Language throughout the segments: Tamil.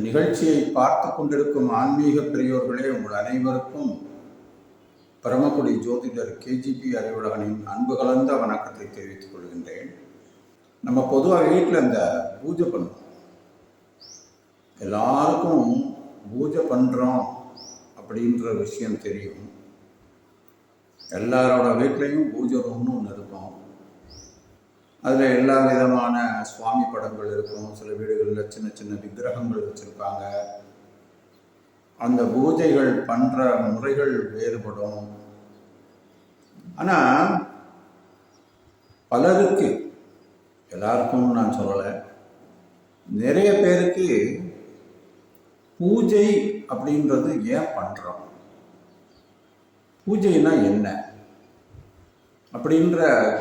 நிகழ்ச்சியை பார்த்து கொண்டிருக்கும் ஆன்மீக பெரியோர்களே, உங்கள் அனைவருக்கும் பரமக்குடி ஜோதிடர் கேஜிபி அறிவுலகனின் அன்பு கலந்த வணக்கத்தை தெரிவித்துக் கொள்கின்றேன். நம்ம பொதுவாக வீட்டில் இந்த பூஜை பண்ணுவோம். எல்லாருக்கும் பூஜை பண்ணுறோம் அப்படின்ற விஷயம் தெரியும். எல்லாரோட வீட்லேயும் பூஜை ரூம்னு ஒன்று இருக்கும். அதில் எல்லா விதமான சுவாமி படங்கள் இருக்கும். சில வீடுகளில் சின்ன சின்ன விக்கிரகங்கள் வச்சுருப்பாங்க. அந்த பூஜைகள் பண்ணுற முறைகள் வேறுபடும். ஆனால் பலருக்கு, எல்லாருக்கும் நான் சொல்லலை, நிறைய பேருக்கு பூஜை அப்படின்றது ஏன் பண்ணுறோம், பூஜைனா என்ன அப்படின்ற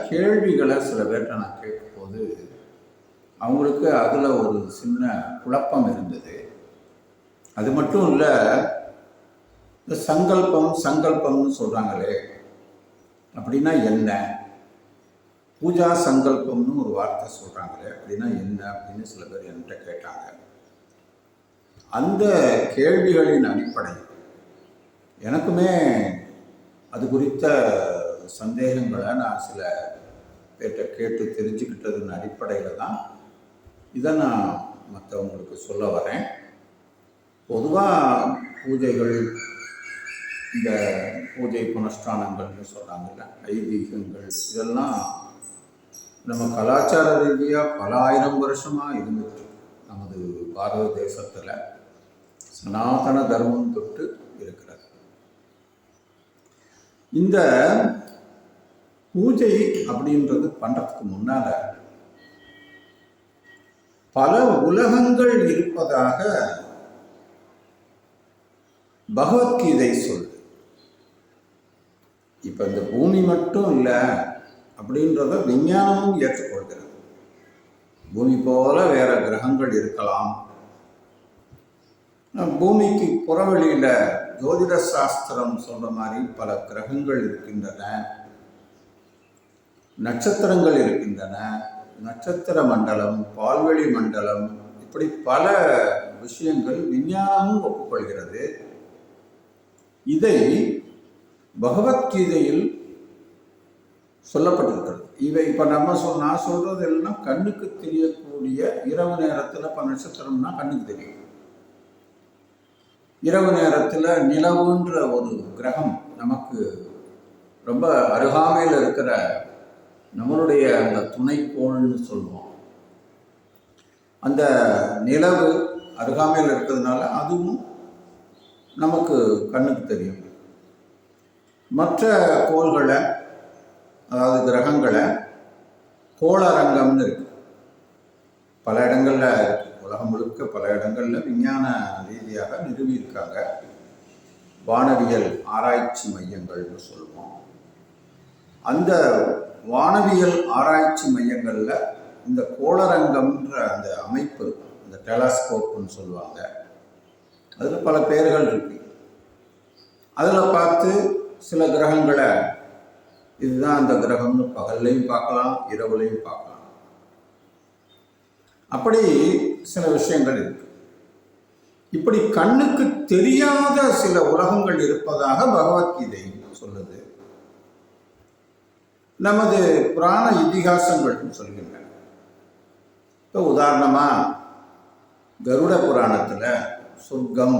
கேள்விகளை சில பேர்கிட்ட நான் கேட்கும்போது அவங்களுக்கு அதில் ஒரு சின்ன குழப்பம் இருந்தது. அது மட்டும் இல்லை, இந்த சங்கல்பம்னு சொல்கிறாங்களே, அப்படின்னா என்ன, பூஜா சங்கல்பம்னு ஒரு வார்த்தை சொல்கிறாங்களே, அப்படின்னா என்ன அப்படின்னு சில பேர் என்கிட்ட கேட்டாங்க. அந்த கேள்விகளின் அடிப்படையில் எனக்குமே அது குறித்த சந்தேகங்களை நான் சில பேர்கிட்ட கேட்டு தெரிஞ்சுக்கிட்டதன் அடிப்படையில் தான் இதை நான் மற்றவங்களுக்கு சொல்ல வரேன். பொதுவாக பூஜைகள், இந்த பூஜை புனஸ்தானங்கள்னு சொல்கிறாங்கல்ல, ஐதீகங்கள், இதெல்லாம் நம்ம கலாச்சார ரீதியாக பல ஆயிரம் வருஷமாக இருந்துட்டு நமது பாரத தேசத்தில் சனாதன தர்மம் தொட்டு இருக்கிறது. இந்த பூஜை அப்படின்றது பண்ணுறதுக்கு முன்னால் பல உலகங்கள் இருப்பதாக பகவத்கீதை சொல்லுது. இப்போ இந்த பூமி மட்டும் இல்லை அப்படின்றத விஞ்ஞானமும் ஏற்றுக்கொள்கிறது. பூமி போல வேற கிரகங்கள் இருக்கலாம். பூமிக்கு புறவெளியில் ஜோதிட சாஸ்திரம் சொல்ற மாதிரி பல கிரகங்கள் இருக்கின்றன, நட்சத்திரங்கள் இருக்கின்றன, நட்சத்திர மண்டலம், பால்வெளி மண்டலம், இப்படி பல விஷயங்கள் விஞ்ஞானமும் ஒப்புக்கொள்கிறது. இதை பகவத்கீதையில் சொல்லப்பட்டிருக்கிறது. இவை இப்போ நான் சொல்றது எல்லாம் கண்ணுக்கு தெரியக்கூடிய, இரவு நேரத்தில் இப்போ நட்சத்திரம்னா கண்ணுக்கு தெரியும். இரவு நேரத்தில் நிலவுன்ற ஒரு கிரகம் நமக்கு ரொம்ப அருகாமையில் இருக்கிற நம்மளுடைய அந்த துணைக்கோள்னு சொல்லுவோம். அந்த நிலவு அருகாமையில் இருக்கிறதுனால அதுவும் நமக்கு கண்ணுக்கு தெரியும். மற்ற கோள்களை, அதாவது கிரகங்களை கோளரங்கம்னு இருக்கு, பல இடங்களில் இருக்கு. உலகம் முழுக்க பல இடங்களில் விஞ்ஞான ரீதியாக நிறுவியிருக்காங்க. வானவியல் ஆராய்ச்சி மையங்கள்னு சொல்லுவோம். அந்த வானவியல் ஆராய்ச்சி மையங்களில் இந்த கோளரங்கம்ன்ற அந்த அமைப்பு, இந்த டெலஸ்கோப்னு சொல்லுவாங்க, அதில் பல பேர்கள் இருக்கு. அதில் பார்த்து சில கிரகங்களை, இதுதான் அந்த கிரகம்னு பகல்லையும் பார்க்கலாம், இரவுலையும் பார்க்கலாம். அப்படி சில விஷயங்கள் இருக்கு. இப்படி கண்ணுக்கு தெரியாத சில உலகங்கள் இருப்பதாக பகவத்கீதை சொல்லுது. நமது புராண இதிகாசங்கள் சொல்கின்றன. இப்போ உதாரணமா கருட புராணத்தில் சொர்க்கம்,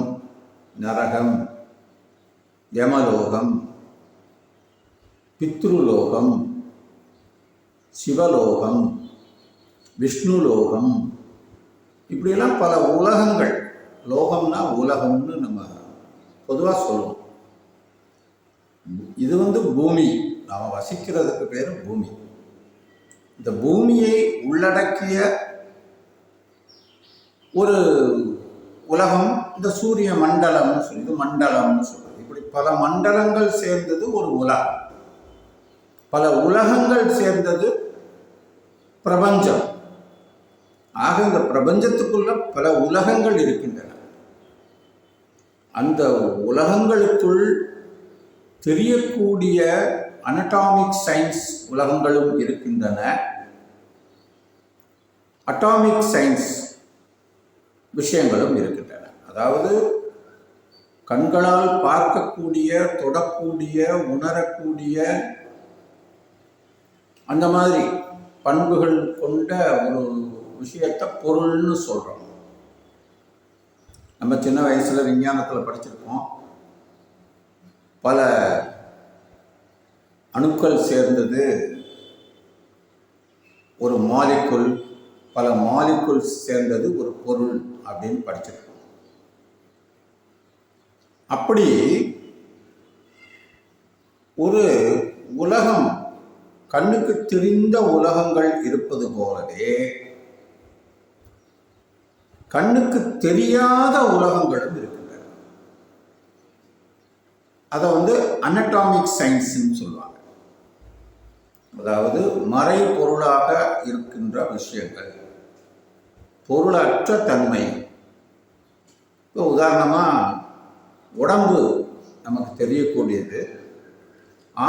நரகம், யமலோகம், பித்ருலோகம், சிவலோகம், விஷ்ணுலோகம், இப்படியெல்லாம் பல உலகங்கள். லோகம்னா உலகம்னு நம்ம பொதுவாக சொல்லுவோம். இது பூமி, நாம் வசிக்கிறதுக்கு பேர் பூமி. இந்த பூமியை உள்ளடக்கிய ஒரு உலகம் இந்த சூரிய மண்டலம்னு சொல்லி மண்டலம்னு சொல்றது. இப்படி பல மண்டலங்கள் சேர்ந்தது ஒரு உலகம். பல உலகங்கள் சேர்ந்தது பிரபஞ்சம். ஆக இந்த பிரபஞ்சத்துக்குள்ள பல உலகங்கள் இருக்கின்றன. அந்த உலகங்களுக்குள் தெரியக்கூடிய அனடாமிக் சயின்ஸ் உலகங்களும் இருக்கின்றன. அட்டாமிக் சயின்ஸ் விஷயங்களும் இருக்கின்றன. அதாவது கண்களால் பார்க்கக்கூடிய, தொடக்கூடிய, உணரக்கூடிய அந்த மாதிரி பண்புகள் கொண்ட ஒரு விஷயத்தை பொருள்னு சொல்கிறோம். நம்ம சின்ன வயசில் விஞ்ஞானத்தில் படிச்சிருக்கோம். பல அணுக்கள் சேர்ந்தது ஒரு மாலிகுல், பல மாலிகுல் சேர்ந்தது ஒரு பொருள் அப்படின்னு படிச்சிருக்கோம். அப்படி ஒரு உலகம், கண்ணுக்கு தெரிந்த உலகங்கள் இருப்பது போலவே கண்ணுக்கு தெரியாத உலகங்களும் இருக்கின்றன. அதை அனடாமிக் சயின்ஸ்ன்னு சொல்லுவாங்க. அதாவது மறை பொருளாக இருக்கின்ற விஷயங்கள், பொருளற்ற தன்மை. இப்போ உதாரணமாக உடம்பு நமக்கு தெரியக்கூடியது,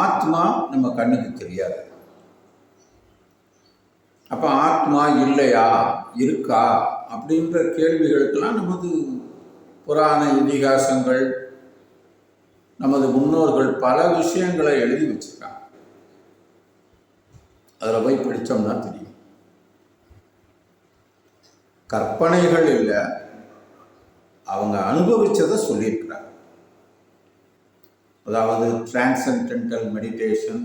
ஆத்மா நம்ம கண்ணுக்கு தெரியாது. அப்போ ஆத்மா இல்லையா, இருக்கா அப்படின்ற கேள்விகளுக்கெல்லாம் நமது புராண இதிகாசங்கள், நமது முன்னோர்கள் பல விஷயங்களை எழுதி வச்சிருக்காங்க. அதில் போய் படித்தோம்னா தெரியும். கற்பனைகள் இல்லை, அவங்க அனுபவிச்சதை சொல்லியிருக்கிறாங்க. அதாவது டிரான்சென்டென்டல் மெடிடேஷன்,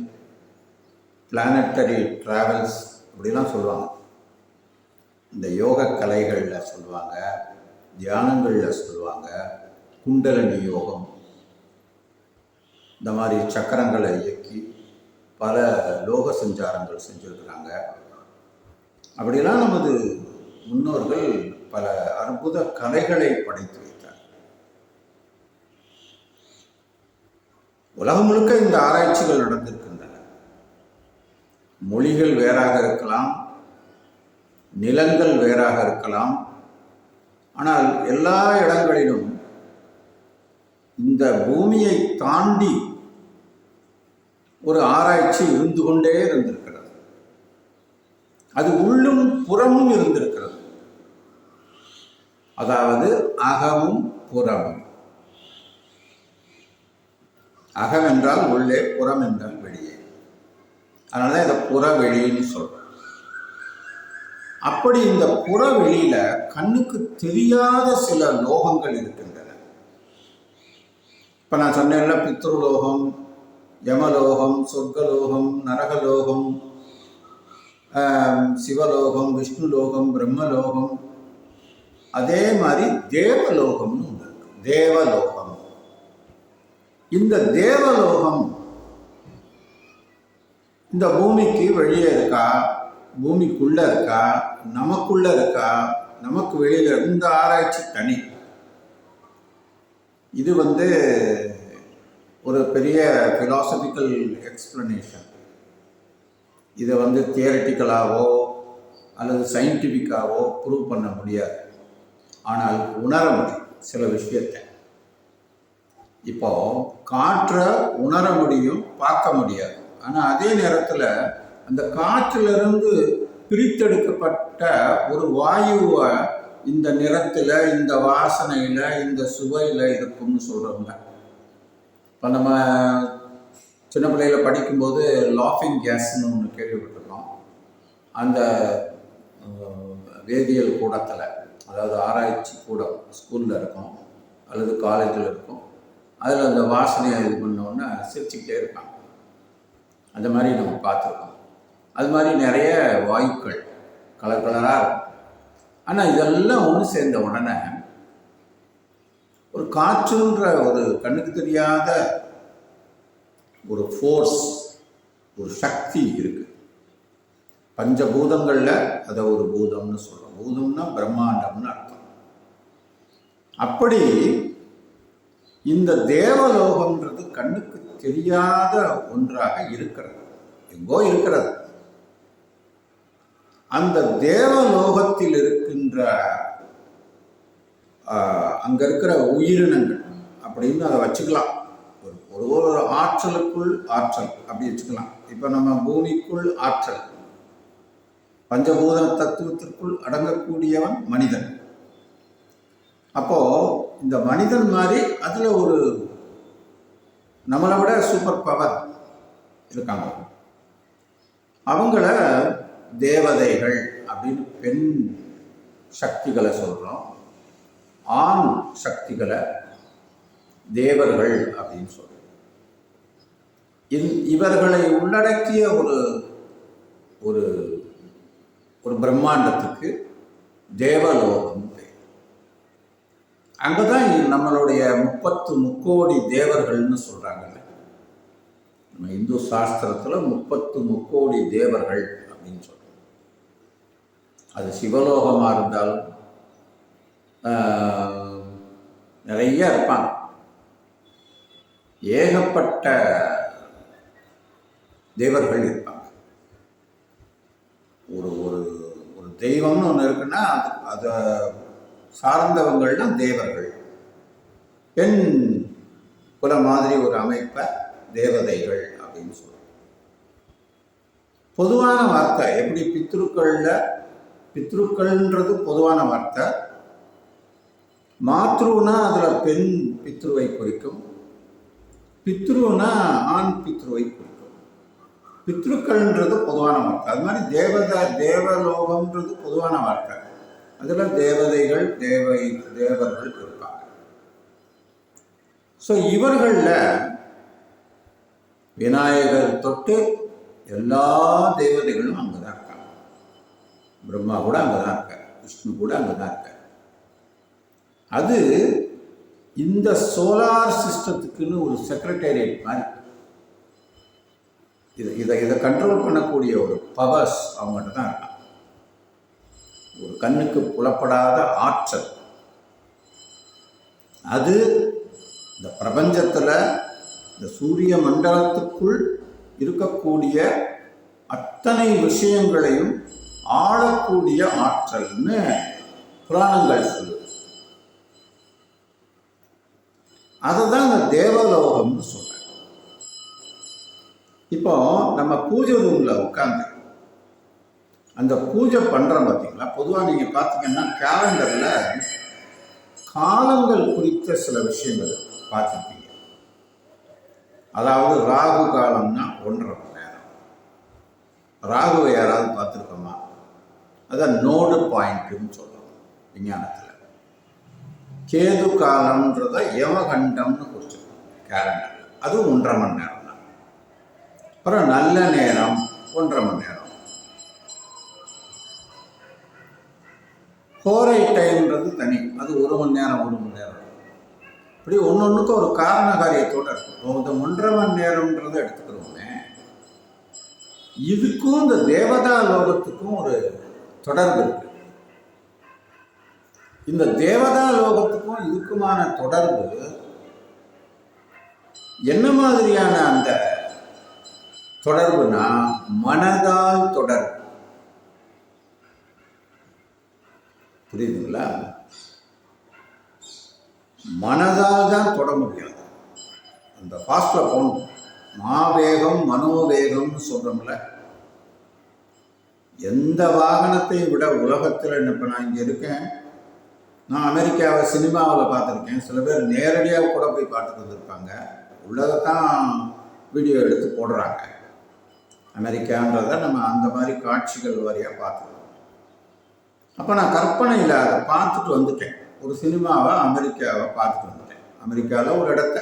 பிளானட்டரி டிராவல்ஸ் அப்படிலாம் சொல்லுவாங்க. இந்த யோக கலைகளில் சொல்லுவாங்க, தியானங்களில் சொல்லுவாங்க. குண்டலினி யோகம், இந்த மாதிரி சக்கரங்களை இயக்கி பல லோக சஞ்சாரங்கள் செஞ்சுருக்கிறாங்க. அப்படிலாம் நமது முன்னோர்கள் பல அற்புத கலைகளை படைத்து வைத்தார். உலகம் முழுக்க இந்த ஆராய்ச்சிகள் நடந்திருக்கின்றன. மொழிகள் வேறாக இருக்கலாம், நிலங்கள் வேறாக இருக்கலாம், ஆனால் எல்லா இடங்களிலும் இந்த பூமியை தாண்டி ஒரு ஆராய்ச்சி இருந்து கொண்டே இருந்திருக்கிறது. அது உள்ளும் புறமும் இருந்திருக்கிறது. அதாவது அகமும் புறமும். அகம் என்றால் உள்ளே, புறம் என்றால் வெளியே. அதனால இதை புறவெளின்னு சொல்றோம். அப்படி இந்த புறவெளியில கண்ணுக்கு தெரியாத சில லோகங்கள் இருக்கின்றன. இப்ப நான் சொன்னேன்ல, பித்ருலோகம், யமலோகம், சொர்க்கலோகம், நரகலோகம், சிவலோகம், விஷ்ணுலோகம், பிரம்மலோகம். அதே மாதிரி தேவலோகம்னு ஒன்று இருக்கு. தேவலோகம். இந்த தேவலோகம் இந்த பூமிக்கு வெளியே இருக்கா, பூமிக்குள்ள இருக்கா, நமக்குள்ள இருக்கா, நமக்கு வெளியில? இந்த ஆராய்ச்சி தனி. இது ஒரு பெரிய ஃபிலாசபிக்கல் எக்ஸ்பிளனேஷன். இதை தியரட்டிக்கலாவோ அல்லது சயின்டிஃபிக்காவோ ப்ரூவ் பண்ண முடியாது. ஆனால் உணர முடியும் சில விஷயத்தை. இப்போ காற்றை உணர முடியும், பார்க்க முடியாது. ஆனால் அதே நேரத்தில் அந்த காற்றிலிருந்து பிரித்தெடுக்கப்பட்ட ஒரு வாயுவை இந்த நிறத்தில், இந்த வாசனையில், இந்த சுவையில் இருக்கும்னு சொல்கிறோங்க. இப்போ நம்ம சின்ன பிள்ளையில படிக்கும்போது லாஃபிங் கேஸ்ன்னு ஒன்று கேள்விப்பட்டிருக்கோம். அந்த வேதியியல் கூடத்தில், அதாவது ஆராய்ச்சி கூடம் ஸ்கூலில் இருக்கும் அல்லது காலேஜில் இருக்கும். அதில் அந்த வாசனையை இது பண்ணோன்னா சிரிச்சுக்கிட்டே இருப்பாங்க. அந்த மாதிரி நம்ம பார்த்துருக்கோம். அது மாதிரி நிறைய வாயுக்கள் கலர் கலராக இருக்கும். ஆனால் இதெல்லாம் ஒன்று சேர்ந்த உடனே ஒரு காற்றுன்ற ஒரு கண்ணுக்கு தெரியாத ஒரு ஃபோர்ஸ், ஒரு சக்தி இருக்கு. பஞ்சபூதங்களில் அதை ஒரு பூதம்னு சொல்கிறோம். பூதம்னா பிரம்மாண்டம்னு அர்த்தம். அப்படி இந்த தேவலோகம்ன்றது கண்ணுக்கு தெரியாத ஒன்றாக இருக்கிறது, எங்கோ இருக்கிறது. அந்த தேவலோகத்தில் இருக்கின்ற அங்க இருக்கிற உயிரினங்கள் அப்படின்னு அதை வச்சுக்கலாம். ஒரு ஆற்றலுக்குள் ஆற்றல் அப்படி வச்சுக்கலாம். இப்ப நம்ம பூமிக்குள் ஆற்றல், பஞ்சபூத தத்துவத்திற்குள் அடங்கக்கூடியவன் மனிதன். அப்போ இந்த மனிதன் மாதிரி அதில் ஒரு நம்மளை விட சூப்பர் பவர் இருக்காங்க. அவங்கள தேவதைகள் அப்படின்னு பெண் சக்திகளை சொல்கிறோம், ஆண் சக்திகளை தேவர்கள் அப்படின்னு சொல்கிறோம். இவர்களை உள்ளடக்கிய ஒரு ஒரு ஒரு பிரம்மாண்டத்துக்கு தேவலோகம் பேர். அங்கதான் நம்மளுடைய 30 முக்கோடி தேவர்கள்னு சொல்றாங்கல்ல. நம்ம இந்து சாஸ்திரத்துல 30 முக்கோடி தேவர்கள் அப்படின்னு சொல்றோம். அது சிவலோகமா இருந்தாலும் நிறைய இருப்பாங்க. ஏகப்பட்ட தேவர்கள் இருப்பாங்க. ஒரு ஒரு ஒரு தெய்வம்னு ஒன்று இருக்குன்னா அதை சார்ந்தவங்கள்லாம் தேவர்கள். பெண் குல மாதிரி ஒரு அமைப்பை தேவதைகள் அப்படின்னு சொல்லுவோம். பொதுவான வார்த்தை எப்படி பித்ருக்கள்ன்றது பொதுவான வார்த்தை. மாத்ருனா அதில் பெண் பித்ருவை குறிக்கும், பித்ருனா ஆண் பித்ருவை குறிக்கும். பித்ருக்கள்ன்றது பொதுவான வார்த்தை. அது மாதிரி தேவலோகம்ன்றது பொதுவான வார்த்தை. அதில் தேவதைகள் தேவர்கள் இருப்பாங்க. ஸோ இவர்களில் விநாயகர் தொட்டு எல்லா தேவதைகளும் அங்கே தான் இருக்காங்க. பிரம்மா கூட அங்கே தான் இருக்கார், விஷ்ணு கூட அங்கே தான் இருக்கார். அது இந்த சோலார் சிஸ்டத்துக்குன்னு ஒரு செக்ரட்டேரியட் மாதிரி. இதை கண்ட்ரோல் பண்ணக்கூடிய ஒரு பவர்ஸ் அவங்ககிட்ட தான் இருக்காங்க. ஒரு கண்ணுக்கு புலப்படாத ஆற்றல் அது இந்த பிரபஞ்சத்தில், இந்த சூரிய மண்டலத்துக்குள் இருக்கக்கூடிய அத்தனை விஷயங்களையும் ஆளக்கூடிய ஆற்றல்னு புராணங்கள் சொல்லுது. அதை தான் இந்த தேவலோகம்னு சொல்றேன். இப்போ நம்ம பூஜை ரூம்ல உட்காந்து அந்த பூஜை பண்றோம் பார்த்தீங்களா. பொதுவாக நீங்க பார்த்தீங்கன்னா கேலண்டர்ல காலங்கள் குறித்த சில விஷயங்கள் பார்த்துருப்பீங்க. அதாவது ராகு காலம்னா 1.5 மணி நேரம். ராகுவை யாராவது பார்த்துருக்கோமா? அதான் நோடு பாயிண்ட்னு சொல்றோம் விஞ்ஞானத்தில். கேது காலம்ன்றத யமகண்டம்னு குறிச்சிருக்கோம் கேலண்டர்ல. அதுவும் 1.5 மணி நேரம் தான். அப்புறம் நல்ல நேரம் 1.5 மணி நேரம். கோரை டைம்ன்றது தனி, அது 1 மணி நேரம் 1 மணி நேரம். இப்படி ஒன்னொன்றுக்கும் ஒரு காரண காரியத்தோடு இருக்கும். இந்த 1.5 மணி நேரம்ன்றதை எடுத்துக்கிறோமே, இதுக்கும் இந்த தேவதா லோகத்துக்கும் ஒரு தொடர்பு இருக்கு. இந்த தேவதா லோகத்துக்கும் இதுக்குமான தொடர்பு என்ன மாதிரியான அந்த தொடர்புனா மனதால் தொடர்பு. புரியுதுங்களா? மனதால் தான் தொட முடியாது. அந்த ஃபாஸ்ட்ல போகணும். மாவேகம் மனோவேகம்னு சொல்றோம்ல. எந்த வாகனத்தையும் விட உலகத்தில் இப்போ நான் இங்கே இருக்கேன், நான் அமெரிக்காவை சினிமாவில் பார்த்துருக்கேன். சில பேர் நேரடியாக கூட போய் பார்த்துட்டு வந்திருப்பாங்க. உள்ளதைத்தான் வீடியோ எடுத்து போடுறாங்க. அமெரிக்கான்றதை நம்ம அந்த மாதிரி காட்சிகள் வாரியாக பார்த்துருக்கோம். அப்போ நான் கற்பனையில் அதை பார்த்துட்டு வந்துட்டேன். ஒரு சினிமாவை அமெரிக்காவை பார்த்துட்டு வந்துட்டேன். அமெரிக்காவில் ஒரு இடத்த,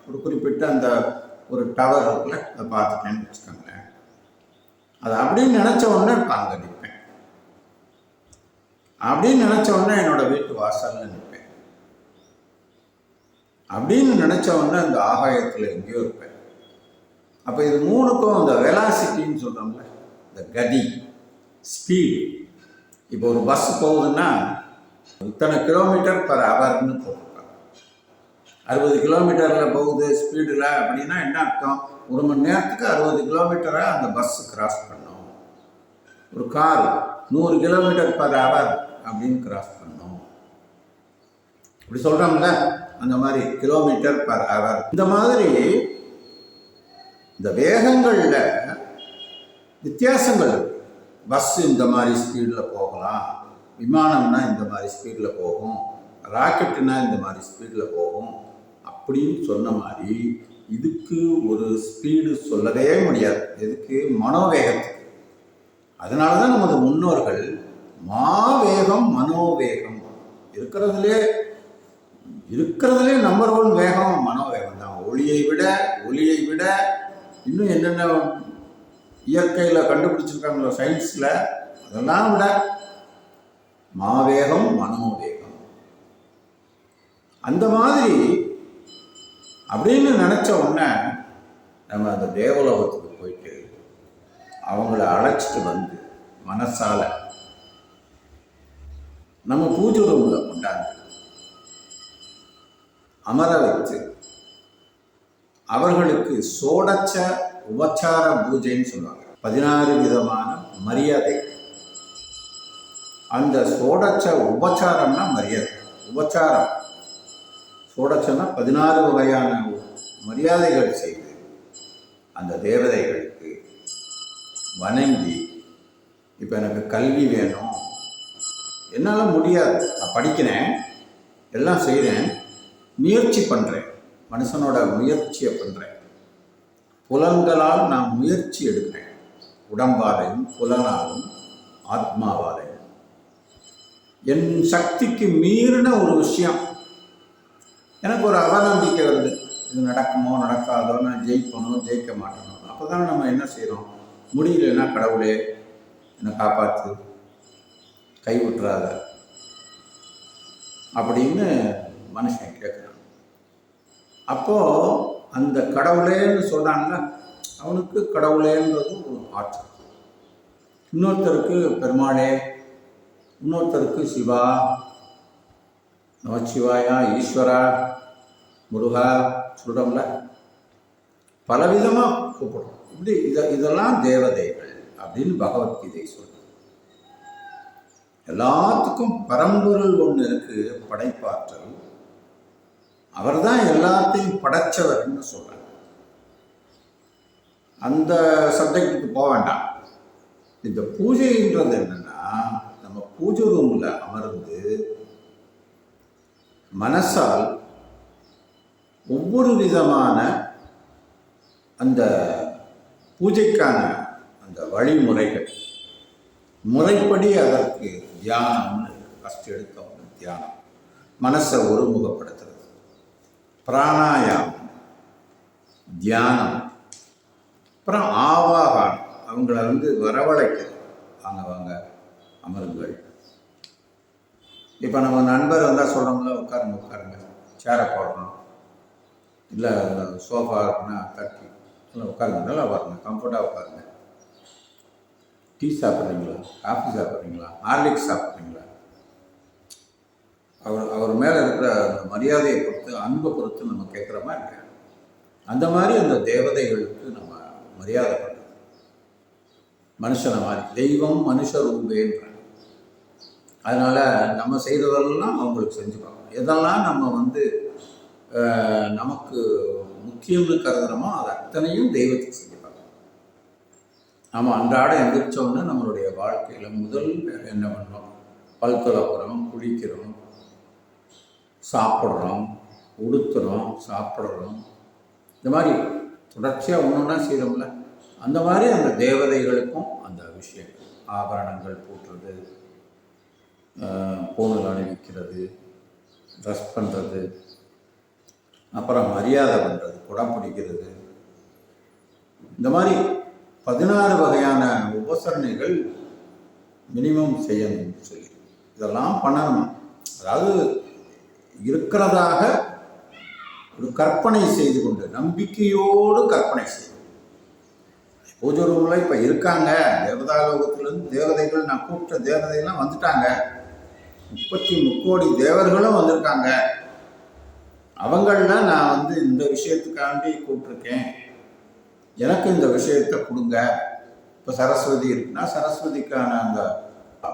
ஒரு குறிப்பிட்ட அந்த ஒரு டவர் இருக்குல்ல, அதை பார்த்துட்டேன்னு வச்சுக்கோங்களேன். அது அப்படின்னு நினச்ச உடனே இப்போ அங்கே நிற்பேன். அப்படின்னு நினச்ச உடனே என்னோட வீட்டு வாசலில் நிற்பேன். அப்படின்னு நினச்ச உடனே அந்த ஆகாயத்தில் எங்கேயோ இருப்பேன். அப்போ இது மூணுக்கும் அந்த வெலாசிட்டின்னு சொல்கிறோம்ல, இந்த கதி, ஸ்பீடு. இப்போ ஒரு பஸ் போகுதுன்னா இத்தனை km/h போட்டிருக்காங்க. 60 கிலோமீட்டரில் போகுது ஸ்பீடில் அப்படின்னா என்ன அர்த்தம்? 1 மணி நேரத்துக்கு 60 கிலோமீட்டரை அந்த பஸ் கிராஸ் பண்ணும். ஒரு கார் 100 km/h அப்படின்னு கிராஸ் பண்ணும். இப்படி சொல்கிறோம்ல, அந்த மாதிரி km/h. இந்த மாதிரி இந்த வேகங்களில் வித்தியாசங்கள் இருக்கு. பஸ் இந்த மாதிரி ஸ்பீடில் போகலாம், விமானம்னா இந்த மாதிரி ஸ்பீடில் போகும் ராக்கெட்டுனா இந்த மாதிரி ஸ்பீடில் போகும் அப்படின்னு சொன்ன மாதிரி இதுக்கு ஒரு ஸ்பீடு சொல்லவே முடியாது. எதுக்கு? மனோவேகத்துக்கு. அதனால தான் நமது முன்னோர்கள் மாவேகம் மனோவேகம் இருக்கிறதுலே நம்பர் 1 வேகம் மனோவேகம் தான். ஒளியை விட இன்னும் என்னென்ன இயற்கையில் கண்டுபிடிச்சிருக்காங்களோ சயின்ஸில், அதெல்லாம் விட மாவேகம் மனோவேகம். அந்த மாதிரி அப்படின்னு நினச்ச உடனே நம்ம அந்த தேவலோகத்துக்கு போயிட்டு அவங்கள அழைச்சிட்டு வந்து மனசால நம்ம பூஜை ரூமில் கொண்டாந்து அமர வச்சு அவர்களுக்கு சோடச்ச உபச்சார பூஜைன்னு சொல்லுவாங்க. 16 விதமான மரியாதை. அந்த சோடச்ச உபச்சாரம்னா மரியாதை. உபச்சாரம் சோடச்சன்னா 16 வகையான மரியாதைகள் செய்து அந்த தேவதைகளுக்கு வணங்கி, இப்போ எனக்கு கல்வி வேணும், என்னால் முடியாது, நான் படிக்கிறேன், எல்லாம் செய்கிறேன், முயற்சி பண்ணுறேன், மனுஷனோட முயற்சியை பண்ணுறேன், புலன்களால் நான் முயற்சி எடுக்கிறேன், உடம்பாலையும் புலனாலும் ஆத்மாவாலையும். என் சக்திக்கு மீறின ஒரு விஷயம், எனக்கு ஒரு அவநம்பிக்கை வருது, இது நடக்குமோ நடக்காதோ, நான் ஜெயிக்கணும் ஜெயிக்க மாட்டேனோ. அப்போ தானே நம்ம என்ன செய்கிறோம்? முடியலன்னா கடவுளே என்னை காப்பாற்று, கைவிட்டுறாத அப்படின்னு மனுஷன் கேட்குறான். அப்போது அந்த கடவுளேன்னு சொல்கிறாங்கன்னா அவனுக்கு கடவுளேன்றது ஒரு ஆற்றல். இன்னொருத்தருக்கு பெருமாளே, இன்னொருத்தருக்கு சிவா, நமச்சிவாயா, ஈஸ்வரா, முருகா சொல்கிறோம்ல, பலவிதமாக கூப்பிடுறோம். இப்படி இதெல்லாம் தேவதைகள் அப்படின்னு பகவத்கீதை சொல்லுது. எல்லாத்துக்கும் பரம்பொருள் ஒன்று இருக்கு, படைப்பாற்றல். அவர் தான் எல்லாத்தையும் படைச்சவர்னு சொல்றார். அந்த சப்ஜெக்டுக்கு போக வேண்டாம். இந்த பூஜைன்றது என்னன்னா, நம்ம பூஜை ரூம்ல அமர்ந்து மனசால் ஒவ்வொரு விதமான அந்த பூஜைக்கான அந்த வழிமுறைகள், முறைப்படி அதற்கு தியானம்னு ஃபஸ்ட் எடுத்தோம். தியானம் மனசை ஒருமுகப்படுத்துறது, பிராணாயாமம், தியானம், அப்புறம் ஆவாகானம், அவங்கள வரவழைக்கிறது, வாங்க அமருங்கள். இப்போ நம்ம நண்பர் வந்தால் சொல்கிறோம்ல, உட்காருங்க, சேரை போடுறோம், இல்லை சோஃபா இருக்குன்னா தட்டி நல்லா உட்காருங்க, நல்லா உட்காருங்க, கம்ஃபர்ட்டாக உட்காருங்க. டீ சாப்பிட்றீங்களா, காஃபி சாப்பிட்றீங்களா, ஹார்லிக்ஸ் சாப்பிட்றீங்களா? அவர் மேலே இருக்கிற அந்த மரியாதையை பொறுத்து, அன்பை பொறுத்து நம்ம கேட்குற மாதிரி இருக்கு. அந்த மாதிரி அந்த தேவதைகளுக்கு நம்ம மரியாதை பண்ணுறோம். மனுஷனை மாதிரி தெய்வம் மனுஷ ரூபேன்ற. அதனால் நம்ம செய்கிறதெல்லாம் அவங்களுக்கு செஞ்சு பார்க்கணும். எதெல்லாம் நம்ம நமக்கு முக்கியம்னு கருதுகிறோமோ அது அத்தனையும் தெய்வத்துக்கு செஞ்சு பார்க்கணும். நம்ம அன்றாட எந்திரிச்சோன்னா நம்மளுடைய வாழ்க்கையில் முதல் என்ன பண்ணோம்? பல் துலக்கிறோம், குளிக்கிறோம், சாப்பிட்றோம், உடுத்துறோம், சாப்பிட்றோம். இந்த மாதிரி தொடர்ச்சியாக ஒன்றா செய்கிறோம்ல, அந்த மாதிரி அந்த தேவதைகளுக்கும் அந்த விஷயங்கள், ஆபரணங்கள் போட்டுறது, பூணூல் அணிவிக்கிறது, ட்ரெஸ் பண்ணுறது, அப்புறம் மரியாதை பண்ணுறது, குடம் பிடிக்கிறது, இந்த மாதிரி 16 வகையான உபசரணைகள் மினிமம் செய்யணும்னு சொல்லி இதெல்லாம் பண்ணணும். அதாவது இருக்கிறதாக ஒரு கற்பனை செய்து கொண்டு, நம்பிக்கையோடு கற்பனை செய்யும். பூஜை ரூமில் இப்போ இருக்காங்க, தேவதாலோகத்திலேருந்து தேவதைகள், நான் கூப்பிட்ட தேவதைகள்லாம் வந்துட்டாங்க, 33 கோடி தேவர்களும் வந்திருக்காங்க. அவங்கள நான் இந்த விஷயத்துக்காண்டி கூப்பிட்ருக்கேன், எனக்கு இந்த விஷயத்தை கொடுங்க. இப்போ சரஸ்வதி இருக்குன்னா சரஸ்வதிக்கான அந்த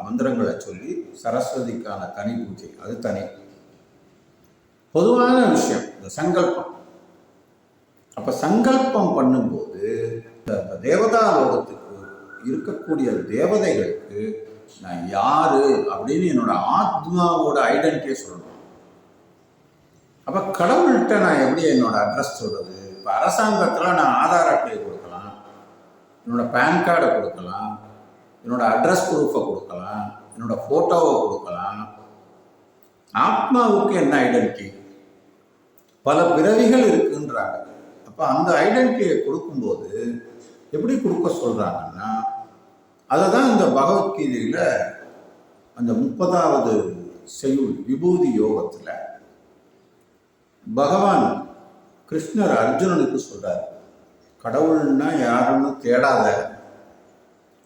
மந்திரங்களை சொல்லி சரஸ்வதிக்கான தனி பூஜை, அது தனி. பொதுவான விஷயம் இந்த சங்கல்பம். அப்போ சங்கல்பம் பண்ணும்போது இந்த தேவதாலோகத்துக்கு இருக்கக்கூடிய தேவதைகளுக்கு நான் யாரு அப்படின்னு என்னோட ஆத்மாவோட ஐடென்டிட்டியை சொல்லணும். அப்போ கடவுள்கிட்ட நான் எப்படி என்னோட அட்ரஸ் சொல்கிறது? இப்போ அரசாங்கத்தில் நான் ஆதார் அட்டையை கொடுக்கலாம், என்னோட பேன் கார்டை கொடுக்கலாம், என்னோட அட்ரஸ் ப்ரூஃபை கொடுக்கலாம், என்னோட ஃபோட்டோவை கொடுக்கலாம். ஆத்மாவுக்கு என்ன ஐடென்டிட்டி? பல பிறவிகள் இருக்குன்றாங்க. அப்போ அந்த ஐடென்டிட்டியை கொடுக்கும்போது எப்படி கொடுக்க சொல்கிறாங்கன்னா, அதை தான் இந்த பகவத்கீதையில் அந்த 30வது செய்யுள் விபூதி யோகத்தில் பகவான் கிருஷ்ணர் அர்ஜுனனுக்கு சொல்கிறார், கடவுள்னா யாருன்னு தேடாத,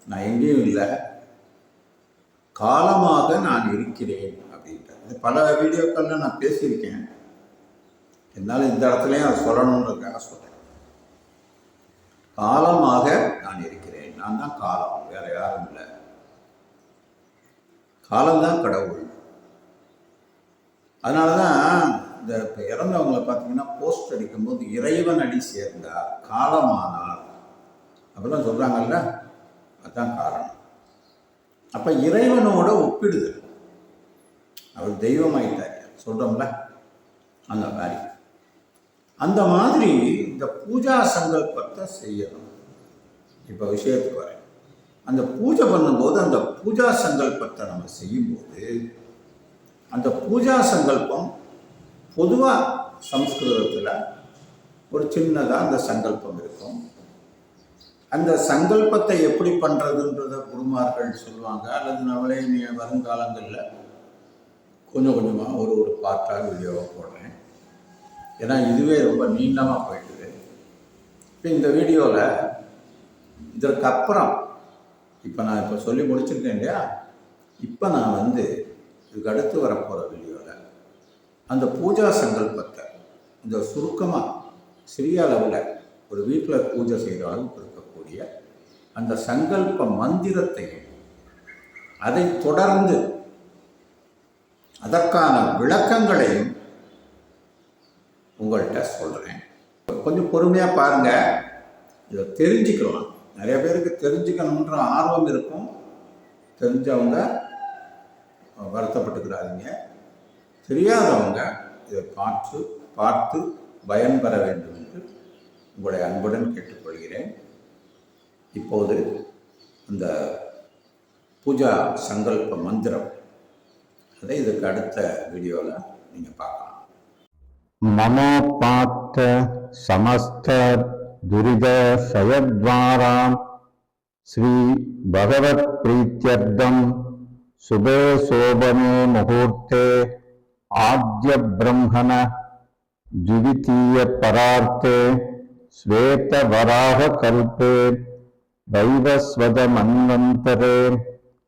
நான் எங்கேயும் இல்லை, காலமாக நான் இருக்கிறேன் அப்படின்ட்டு. பல வீடியோக்களில் நான் பேசியிருக்கேன், என்னால் இந்த இடத்துலையும் அதை சொல்லணுன்றதுக்காக சொல்கிறேன். காலமாக நான் இருக்கிறேன், நான் தான் காலம், வேற யாரும் இல்லை, காலம்தான் கடவுள். அதனால தான் இந்த இப்போ இறந்தவங்களை பார்த்தீங்கன்னா போஸ்ட் அடிக்கும்போது இறைவன் அடி சேர்ந்தார், காலமானார் அப்படிலாம் சொல்கிறாங்கல்ல, அதுதான் காரணம். அப்போ இறைவனோட ஒப்பிடுதல், அவர் தெய்வமாயிட்டார் சொல்கிறோம்ல, அந்த மாதிரி இந்த பூஜா சங்கல்பத்தை செய்யணும். இப்போ விஷயத்துக்கு வரேன். அந்த பூஜை பண்ணும்போது அந்த பூஜா சங்கல்பத்தை நம்ம செய்யும்போது அந்த பூஜா சங்கல்பம் பொதுவாக சம்ஸ்கிருதத்தில் ஒரு சின்னதாக அந்த சங்கல்பம் இருக்கும். அந்த சங்கல்பத்தை எப்படி பண்ணுறதுன்றத குருமார்கள் சொல்லுவாங்க, அல்லது நம்மளே வருங்காலங்களில் கொஞ்சம் கொஞ்சமாக ஒரு பார்ட்டாக வீடியோவாக போடுறேன். ஏன்னா இதுவே ரொம்ப நீளமாக போயிட்டுது. இப்போ இந்த வீடியோவில் இதற்கப்புறம் இப்போ நான் சொல்லி முடிச்சிருக்கேன் இல்லையா, இப்போ நான் இதுக்கு அடுத்து வரப்போகிற வீடியோவில் அந்த பூஜா சங்கல்பத்தை இந்த சுருக்கமாக சிறிய அளவில் ஒரு வீட்டில் பூஜை செய்கிற அளவுக்கு இருக்கக்கூடிய அந்த சங்கல்ப மந்திரத்தையும் அதை தொடர்ந்து அதற்கான விளக்கங்களையும் உங்கள்கிட்ட சொல்கிறேன். கொஞ்சம் பொறுமையாக பாருங்கள், இதை தெரிஞ்சுக்கலாம். நிறைய பேருக்கு தெரிஞ்சுக்கணுன்ற ஆர்வம் இருக்கும், தெரிஞ்சவங்க வருத்தப்பட்டுக்கிறாதீங்க, தெரியாதவங்க இதை பார்த்து பயன்பெற வேண்டும் என்று உங்களை அன்புடன் கேட்டுக்கொள்கிறேன். இப்போது இந்த பூஜா சங்கல்ப மந்திரம் அதை இதுக்கு அடுத்த வீடியோவில் நீங்கள் பார்க்கலாம். மமோபாத்த சமஸ்த துரித ஷயத்வாராம் ஸ்ரீ பகவத் பிரீத்யர்த்தம் சுபே சோபனே முகூர்த்தே ஆத்ய பிரம்மண द्वितीय परार्थे श्वेत वराह कल्पे वैवस्वत मन्वन्तरे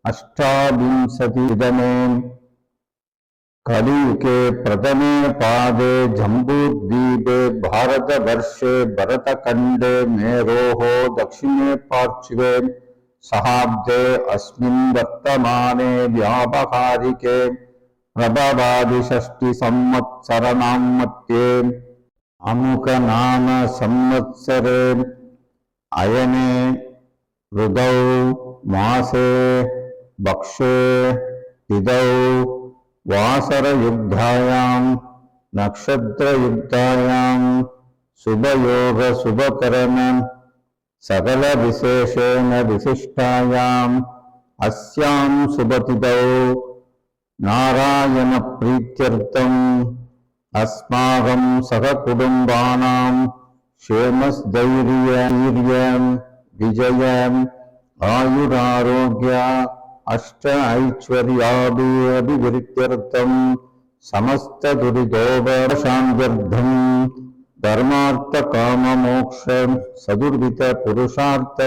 अष्टाविंशतितमे कलियुगे प्रथमे पादे जम्बूद्वीपे भारतवर्षे भरतखण्डे मेरोः दक्षिणे पार्श्वे सहाब्दे अस्मिन् वर्तमाने व्यावहारिके प्रभवादि षष्टि संवत्सराणां मध्ये अमुक नाम संवत्सरे अयने ऋतौ मासे भक्षे तिथौ वासरयुक्तायां नक्षत्रयुक्तायां शुभयोग शुभकरण सकल विशेषेण विशिष्टायाम् अस्यां शुभतिथौ नारायण प्रीत्यर्थम् अस्माकं सहकुटुम्बानां क्षेमस्थैर्यं विजयम् आयुरारोग्य अष्ट ऐश्वर्याभिवृद्ध्यर्थं समस्त दुरितोपशान्त्यर्थं धर्मार्थ काम मोक्ष सदुर्वित पुरुषार्थ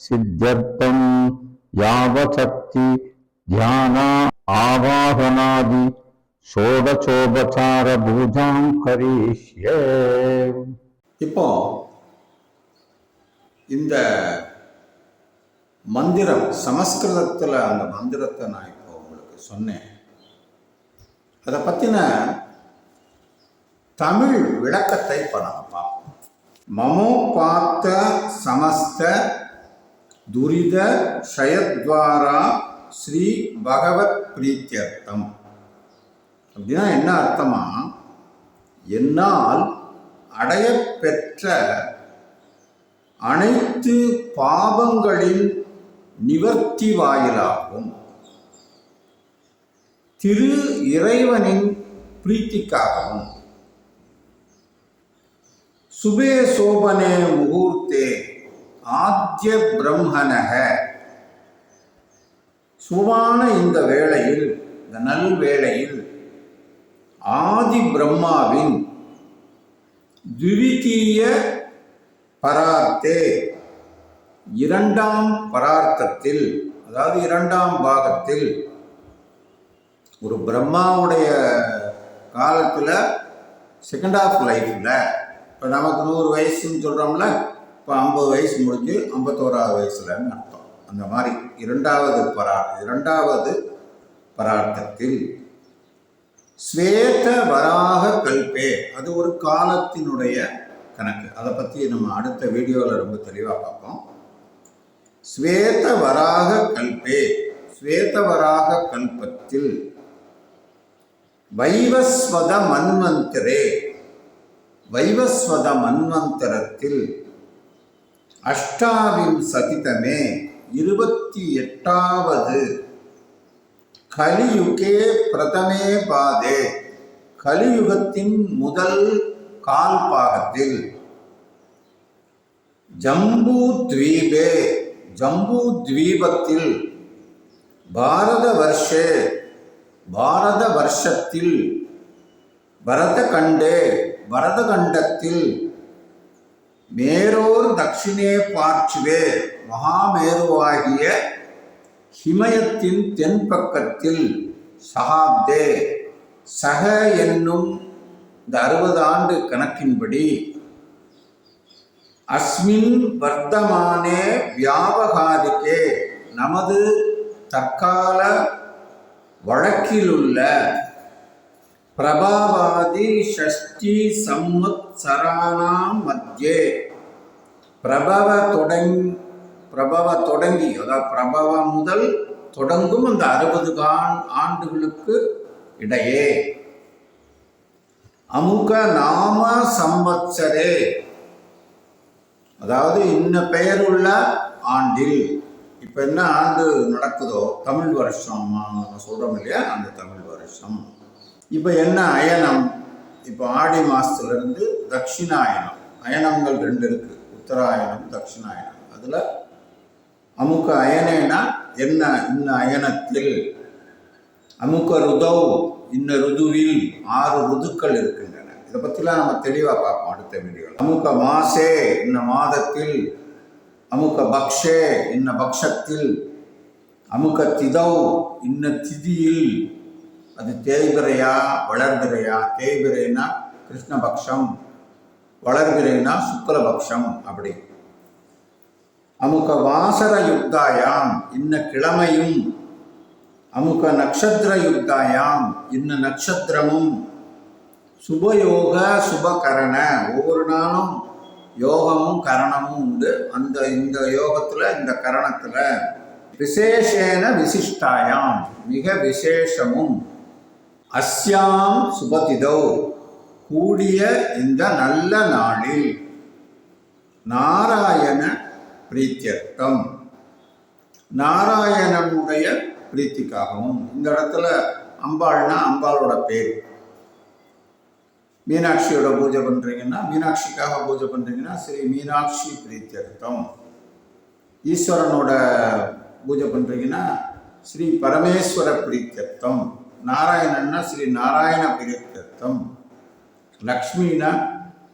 सिद्ध्यर्थं यावशक्ति ध्यान आवाहनादि षोडशोपचार पूजां करिष्ये. இப்போ இந்த மந்திரம் சமஸ்கிருதத்தில் அந்த மந்திரத்தை நான் இப்போ உங்களுக்கு சொன்னேன். அதை பற்றின தமிழ் விளக்கத்தை இப்போ நம்ம பார்ப்போம். மமோபாத்த சமஸ்த துரித ஷயத்வாரா ஸ்ரீ பகவத் பிரீத்தியர்த்தம் அப்படின்னா என்ன அர்த்தமா, என்னால் அடையப்பெற்ற அனைத்து பாவங்களின் நிவர்த்தி வாயிலாகும். திரு இறைவனின் பிரீத்திக்காகவும் சுபே சோபனே முகூர்த்தே ஆத்ய பிரம்மணக, சுவான இந்த வேளையில், இந்த நல்வேளையில் ஆதி பிரம்மாவின் துவிதீய பரார்த்தே, இரண்டாம் பரார்த்தத்தில், அதாவது இரண்டாம் பாகத்தில், ஒரு பிரம்மாவுடைய காலத்தில் செகண்ட் ஆஃப் லைஃப்பில், இப்போ நமக்கு 100 வயசுன்னு சொல்கிறோம்ல, இப்போ 50 வயசு முடிஞ்சு 51வது வயசுலன்னு அர்த்தம். அந்த மாதிரி இரண்டாவது பரார்த்தத்தில் ஸ்வேத வராக கல்பே, அது ஒரு காலத்தினுடைய கணக்கு. அதை பற்றி நம்ம அடுத்த வீடியோவில் ரொம்ப தெளிவாக பார்ப்போம். ஸ்வேத வராக கல்பே, ஸ்வேத வராக கல்பத்தில் வைவஸ்வத மன்வந்தரே, வைவஸ்வத மன்வந்தரத்தில் அஷ்டாவிம்சதிதமே 28வது கலியுகே பிரதமே பாதே, கலியுகத்தின் முதல் கால்பாகத்தில் ஜம்பூ துவீபே, ஜம்பூ துவீபத்தில் பாரத வருஷத்தில் பரதகண்டே, பரதகண்டத்தில் மேரோர் தட்சிணே பார்ச்சுவே, மகாமேருவாகிய ஹிமயத்தின் தென்பக்கத்தில் சகாப்தே, சக என்னும் இந்த 60 ஆண்டு கணக்கின்படி அஸ்மின் வர்த்தமானே வியாபகாரிக்கே, நமது தற்கால வழக்கிலுள்ள பிரபாவாதி ஷஷ்டி சம்வத்சராணாம் மத்தியே, பிரபவ தொடங்கி, அதாவது பிரபவம் முதல் தொடங்கும் அந்த 60 ஆண்டுகளுக்கு இடையே அமுக நாம சம்வத்சரே, அதாவது இன்ன பெயருள்ள ஆண்டில், இப்போ என்ன ஆண்டு நடக்குதோ தமிழ் வருஷம் நம்ம சொல்கிறோம் இல்லையா, அந்த தமிழ் வருஷம். இப்போ என்ன அயனம், இப்போ ஆடி மாதத்துலேருந்து தட்சிணாயனம், அயனங்கள் 2 இருக்குது, உத்தராயணம் தட்சிணாயனம். அதில் அமுக அயனேனா என்ன, இன்ன அயனத்தில், அமுக ருதவ், இன்ன ருதுவில் 6 ருதுக்கள் இருக்கின்றன. இதை பற்றிலாம் நம்ம தெளிவாக பார்ப்போம் அடுத்த வீடியோவில். அமுக மாசே, இன்ன மாதத்தில், அமுக பக்ஷே, இன்ன பக்ஷத்தில், அமுக திதவ், இன்ன திதியில், அது தேய்பிரையா வளர்பிரையா, தேய்பிரைனா கிருஷ்ணபக்ஷம், வளர்பிரைனா சுக்லபக்ஷம், அப்படி. அமுக வாசர யுக்தாயாம், இன்ன கிழமையும், அமுக நக்ஷத்திர யுக்தாயாம், இன்ன நட்சத்திரமும், சுபயோக சுபகரண, ஒவ்வொரு நாளும் யோகமும் கரணமும் உண்டு. இந்த யோகத்தில், இந்த கரணத்தில் விசேஷேன விசிஷ்டாயாம், மிக விசேஷமும், அஸ்யாம் சுபதிதோ, கூடிய இந்த நல்ல நாளில், நாராயண பிரீத்தியர்த்தம், நாராயணனுடைய பிரீத்திக்காகவும். இந்த இடத்துல அம்பாள்னா அம்பாளோட பேர். மீனாட்சியோட பூஜை பண்ணுறீங்கன்னா, மீனாட்சிக்காக பூஜை பண்ணுறீங்கன்னா ஸ்ரீ மீனாட்சி பிரீத்தியர்த்தம். ஈஸ்வரனோட பூஜை பண்ணுறீங்கன்னா ஸ்ரீ பரமேஸ்வர பிரீத்தியர்த்தம். நாராயணன்னா ஸ்ரீ நாராயண பிரீத்தியர்த்தம். லக்ஷ்மினா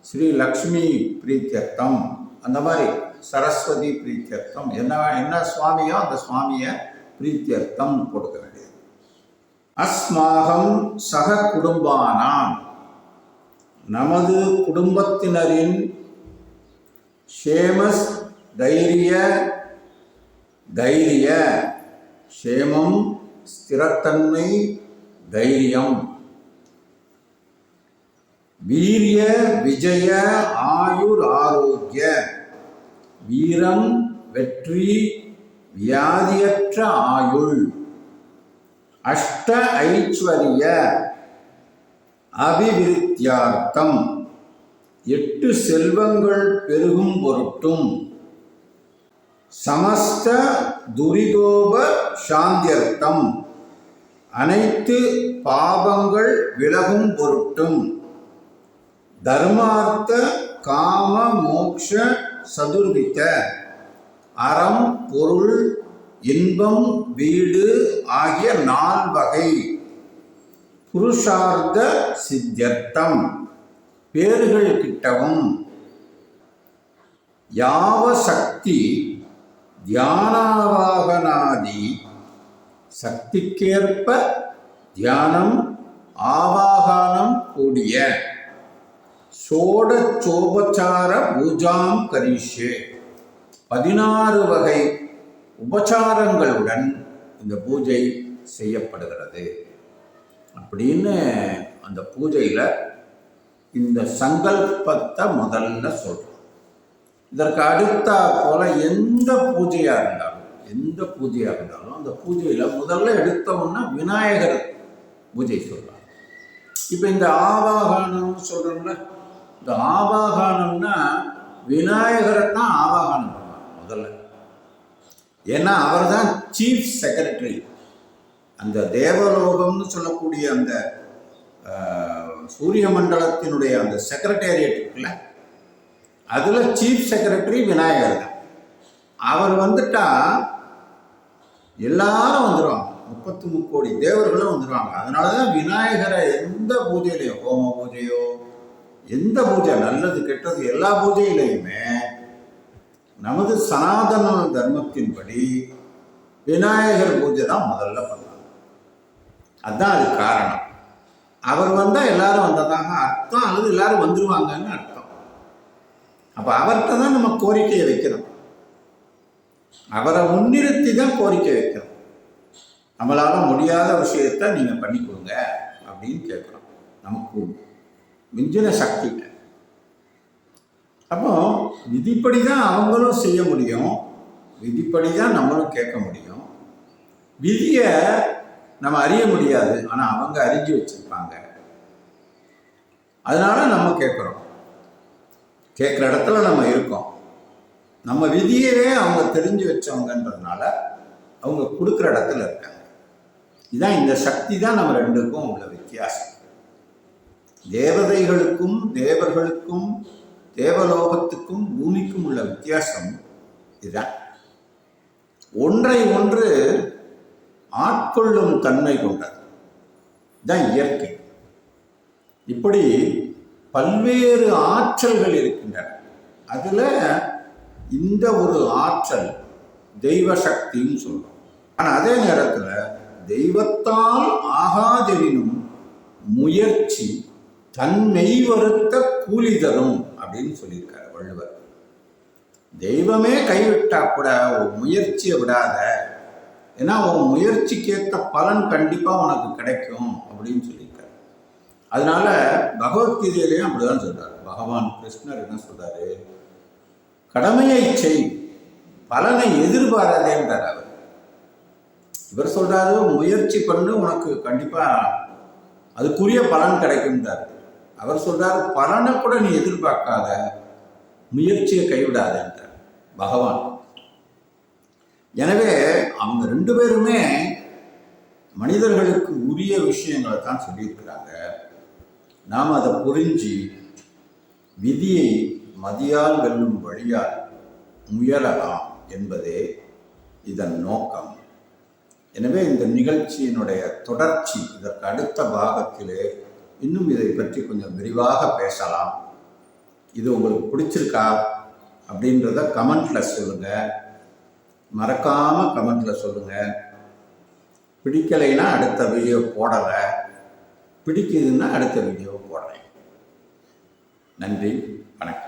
ஸ்ரீ லக்ஷ்மி பிரீத்தியர்த்தம். அந்த மாதிரி சரஸ்வதி பிரீத்தியர்த்தம். என்ன சுவாமியோ அந்த சுவாமியை பிரீத்தியர்த்தம் கொடுக்க வேண்டியது. அஸ்மாகம் சக குடும்பானாம், நமது குடும்பத்தினரின் ஷேமஸ் தைரிய ஷேமம், ஸ்திரத்தன்மை, தைரியம், வீரிய விஜய ஆயுர் ஆரோக்கிய, வீரம் வெற்றி வியாதியற்ற ஆயுள், அஷ்ட ஐஸ்வர்ய அபிவிருத்தியார்த்தம் 8 செல்வங்கள் பெருகும் பொருட்டும் சமஸ்த துரிதோப சாந்தியர்த்தம் அனைத்து பாவங்கள் விலகும் பொருட்டும் தர்மார்த்த காம மோக்ஷ சதுர்வித அறம் பொருள் இன்பம் வீடு ஆகிய 4 வகை புருஷார்த்த சித்தியர்த்தம் பேறுகள் கிட்டவும் யாவ சக்தி தியானாவாகனாதி சக்திக்கேற்ப தியானம் ஆவாகனம் கூடிய சோடச்சோபச்சார பூஜாம் கரிஷ்யே 16 வகை உபச்சாரங்களுடன் இந்த பூஜை செய்யப்படுகிறது அப்படின்னு அந்த பூஜையில் இந்த சங்கல்பத்தை முதல்ல சொல்றோம். இதற்கு அடுத்த போல எந்த பூஜையாக இருந்தாலும் அந்த பூஜையில் முதல்ல எடுத்தோம்னா விநாயகர் பூஜை சொல்றாங்க. இப்போ இந்த ஆவாகனம் சொல்றோம்ல, இந்த ஆவாகனம்னா விநாயகரை தான் ஆவாகனம் பண்ணுவாங்க முதல்ல. ஏன்னா அவர் தான் சீஃப் செக்ரட்டரி. அந்த தேவலோகம்னு சொல்லக்கூடிய அந்த சூரிய மண்டலத்தினுடைய அந்த செக்ரட்டேரியட் இருக்குல்ல, அதில் சீஃப் செக்ரட்டரி விநாயகர் தான். அவர் வந்துட்டா எல்லாரும் வந்துடுவாங்க, 33 கோடி தேவர்களும் வந்துடுவாங்க. அதனால தான் விநாயகரை எந்த பூஜையிலையோ, ஹோம பூஜையோ எந்த பூஜை நல்லது கெட்டது எல்லா பூஜையிலையுமே நமது சனாதன தர்மத்தின்படி விநாயகர் பூஜை தான் முதல்ல பண்ணாங்க. அதுதான் அது காரணம். அவர் வந்தால் எல்லாரும் வந்ததாக அர்த்தம், அல்லது எல்லாரும் வந்துடுவாங்கன்னு அர்த்தம். அப்போ அவர்கிட்ட தான் நம்ம கோரிக்கையை வைக்கிறோம், அவரை முன்னிறுத்தி தான் கோரிக்கை வைக்கிறோம். நம்மளால் முடியாத விஷயத்தை நீங்கள் பண்ணி கொடுங்க அப்படின்னு கேட்குறோம், நமக்கு மிஞ்சின சக்தி. அப்போ விதிப்படி தான் அவங்களும் செய்ய முடியும், விதிப்படி தான் நம்மளும் கேட்க முடியும். விதியை நம்ம அறிய முடியாது, ஆனால் அவங்க அறிஞ்சு வச்சிருப்பாங்க. அதனால நம்ம கேட்குறோம், கேட்குற இடத்துல நம்ம இருக்கோம். நம்ம விதியவே அவங்க தெரிஞ்சு வச்சவங்கன்றதுனால அவங்க கொடுக்குற இடத்துல இருக்காங்க. இதுதான் இந்த சக்தி தான் நம்ம ரெண்டுக்கும் உள்ள வித்தியாசம். தேவதைகளுக்கும் தேவர்களுக்கும் தேவலோகத்துக்கும் பூமிக்கும் உள்ள வித்தியாசம் இதுதான். ஒன்றை ஒன்று ஆட்கொள்ளும் தன்மை கொண்டது தான் இயற்கை. இப்படி பல்வேறு ஆற்றல்கள் இருக்கின்றன. அதில் இந்த ஒரு ஆற்றல் தெய்வ சக்தின்னு சொல்றோம். ஆனால் அதே நேரத்தில் தெய்வத்தால் ஆகாதெனினும் முயற்சி தன்மை வருத்த கூலி தரும் அப்படின்னு சொல்லியிருக்காரு வள்ளுவர். தெய்வமே கைவிட்டா கூட ஒரு முயற்சியை விடாத, ஏன்னா உன் முயற்சிக்கேற்ற பலன் கண்டிப்பாக உனக்கு கிடைக்கும் அப்படின்னு சொல்லியிருக்காரு. அதனால பகவத்கீதையிலையும் அப்படிதான் சொல்றாரு. பகவான் கிருஷ்ணர் என்ன சொல்றாரு, கடமையை செய், பலனை எதிர்பாராதேன்றார் அவர். இவர் சொல்றாரு முயற்சி பண்ணு, உனக்கு கண்டிப்பா அதுக்குரிய பலன் கிடைக்கும்ன்றார். அவர் சொல்றாரு பலனை கூட நீ எதிர்பார்க்காத, முயற்சியை கைவிடாதேன்றார் பகவான். எனவே அவங்க 2 பேருமே மனிதர்களுக்கு உரிய விஷயங்களை தான் சொல்லியிருக்கிறாங்க. நாம் அதை புரிஞ்சு விதியை மதியால் வெல்லும் வழியால் முயலலாம் என்பதே இதன் நோக்கம். எனவே இந்த நிகழ்ச்சியினுடைய தொடர்ச்சி, இதற்கு அடுத்த பாகத்திலே இன்னும் இதை பற்றி கொஞ்சம் விரிவாக பேசலாம். இது உங்களுக்கு பிடிச்சிருக்கா அப்படின்றத கமெண்ட்ல சொல்லுங்க, மறக்காம கமெண்ட்ல சொல்லுங்க. பிடிக்கலைன்னா அடுத்த வீடியோ போடலை, பிடிக்குதுன்னா அடுத்த வீடியோ போடுறேன். நன்றி, வணக்கம்.